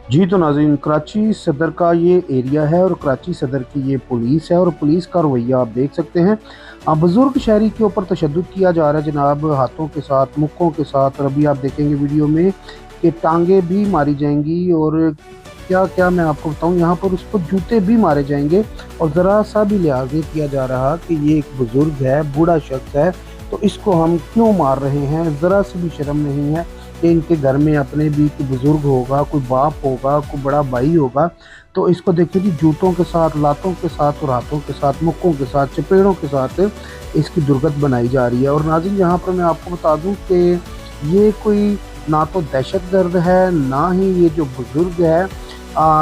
जी तो नाज़रीन, कराची सदर का ये एरिया है और कराची सदर की ये पुलिस है और पुलिस का रवैया आप देख सकते हैं। बुज़ुर्ग शहरी के ऊपर तशद्दुद किया जा रहा है जनाब, हाथों के साथ, मुक्कों के साथ, और अभी आप देखेंगे वीडियो में कि टांगे भी मारी जाएंगी और क्या क्या मैं आपको बताऊं, यहाँ पर उसको जूते भी मारे जाएंगे। और ज़रा सा भी लिहाज नहीं किया जा रहा कि ये एक बुज़ुर्ग है, बूढ़ा शख्स है, तो इसको हम क्यों मार रहे हैं। ज़रा सी भी शर्म नहीं है कि इनके घर में अपने भी कोई बुज़ुर्ग होगा, कोई बाप होगा, कोई बड़ा भाई होगा, तो इसको देखिए जी, जूतों के साथ, लातों के साथ और हाथों के साथ, मुक्कों के साथ, चपेड़ों के साथ इसकी दुर्गत बनाई जा रही है। और नाज़रीन, यहाँ पर मैं आपको बता दूं कि ये कोई ना तो दहशत गर्द है, ना ही ये जो बुज़ुर्ग है,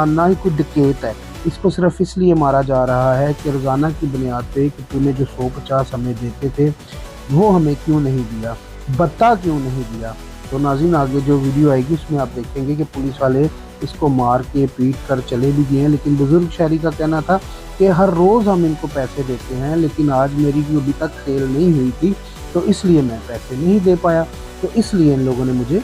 ना ही कोई डकैत है। इसको सिर्फ इसलिए मारा जा रहा है कि रोज़ाना की बुनियाद पे कि तूने जो 150 हमें देते थे वो हमें क्यों नहीं दिया, बता क्यों नहीं दिया। तो नाज़रीन, आगे जो वीडियो आएगी उसमें आप देखेंगे कि पुलिस वाले इसको मार के पीट कर चले भी गए हैं। लेकिन बुज़ुर्ग शहरी का कहना था कि हर रोज़ हम इनको पैसे देते हैं, लेकिन आज मेरी भी अभी तक सेल नहीं हुई थी, तो इसलिए मैं पैसे नहीं दे पाया, तो इसलिए इन लोगों ने मुझे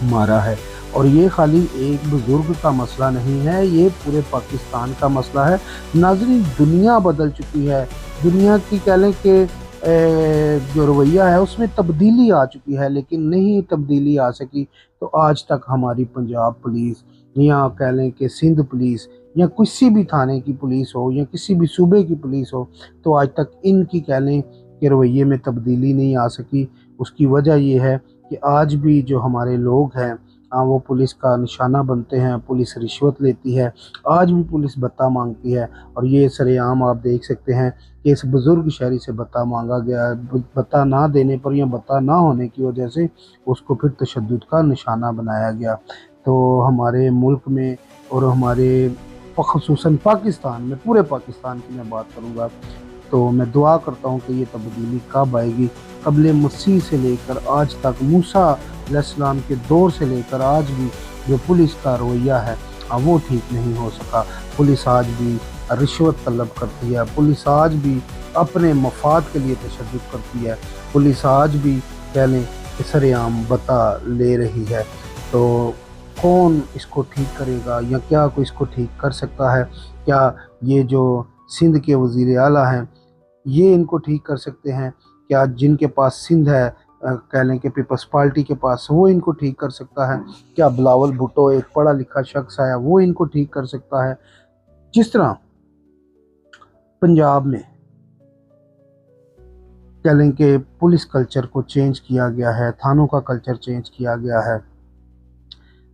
मारा है। और ये खाली एक बुज़ुर्ग का मसला नहीं है, ये पूरे पाकिस्तान का मसला है। नाज़रीन, दुनिया बदल चुकी है, दुनिया की कह लें कि जो रवैया है उसमें तब्दीली आ चुकी है, लेकिन नहीं तब्दीली आ सकी तो आज तक हमारी पंजाब पुलिस, या कह लें कि सिंध पुलिस, या किसी भी थाने की पुलिस हो, या किसी भी सूबे की पुलिस हो, तो आज तक इनकी कह लें कि रवैये में तब्दीली नहीं आ सकी। उसकी वजह ये है कि आज भी जो हमारे लोग हैं, वो पुलिस का निशाना बनते हैं, पुलिस रिश्वत लेती है, आज भी पुलिस भत्ता मांगती है। और ये सरेआम आप देख सकते हैं कि इस बुज़ुर्ग शहरी से भत्ता मांगा गया, भत्ता ना देने पर या भत्ता ना होने की वजह से उसको फिर तशद्दुद का निशाना बनाया गया। तो हमारे मुल्क में और हमारे ख़ुसूसन पाकिस्तान में, पूरे पाकिस्तान की मैं बात करूँगा, तो मैं दुआ करता हूँ कि ये तब्दीली कब आएगी। क़ब्ल मसीह से लेकर आज तक, मूसा अलैहिस्सलाम के दौर से लेकर आज भी जो पुलिस का रवैया है वो ठीक नहीं हो सका। पुलिस आज भी रिश्वत तलब करती है, पुलिस आज भी अपने मफाद के लिए तशद्दुद करती है, पुलिस आज भी कह लें कि सरेआम बता ले रही है। तो कौन इसको ठीक करेगा, या क्या कोई इसको ठीक कर सकता है? क्या ये जो सिंध के वज़ीर आला हैं ये इनको ठीक कर सकते हैं? क्या जिनके पास सिंध है, कह लें कि पीपल्स पार्टी के पास, वो इनको ठीक कर सकता है? क्या बिलावल भुट्टो, एक पढ़ा लिखा शख्स आया, वो इनको ठीक कर सकता है? जिस तरह पंजाब में कह लें कि पुलिस कल्चर को चेंज किया गया है, थानों का कल्चर चेंज किया गया है,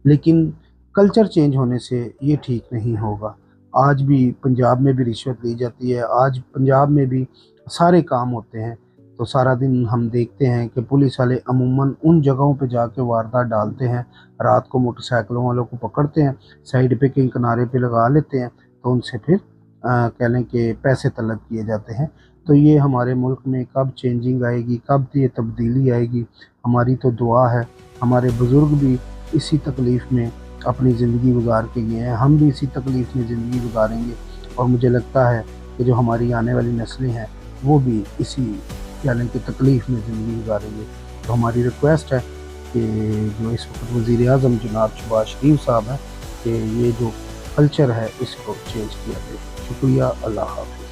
लेकिन कल्चर चेंज होने से ये ठीक नहीं होगा। आज भी पंजाब में भी रिश्वत ली जाती है, आज पंजाब में भी सारे काम होते हैं। तो सारा दिन हम देखते हैं कि पुलिस वाले अमूमन उन जगहों पे जाके वारदात डालते हैं, रात को मोटरसाइकिलों वालों को पकड़ते हैं, साइड पे कहीं किनारे पे लगा लेते हैं, तो उनसे फिर कह लें कि पैसे तलब किए जाते हैं। तो ये हमारे मुल्क में कब चेंजिंग आएगी, कब ये तब्दीली आएगी? हमारी तो दुआ है। हमारे बुज़ुर्ग भी इसी तकलीफ़ में अपनी ज़िंदगी गुजार के गए हैं, हम भी इसी तकलीफ़ में ज़िंदगी गुजारेंगे, और मुझे लगता है कि जो हमारी आने वाली नस्लें हैं वो भी इसी यानी कि तकलीफ़ में ज़िंदगी गुजारेंगे। तो हमारी रिक्वेस्ट है कि जो इस वक्त वज़ीर आज़म जनाब शहबाज शरीफ साहब हैं, कि ये जो कल्चर है इसको चेंज किया जाए। शुक्रिया, अल्लाह हाफ़िज़।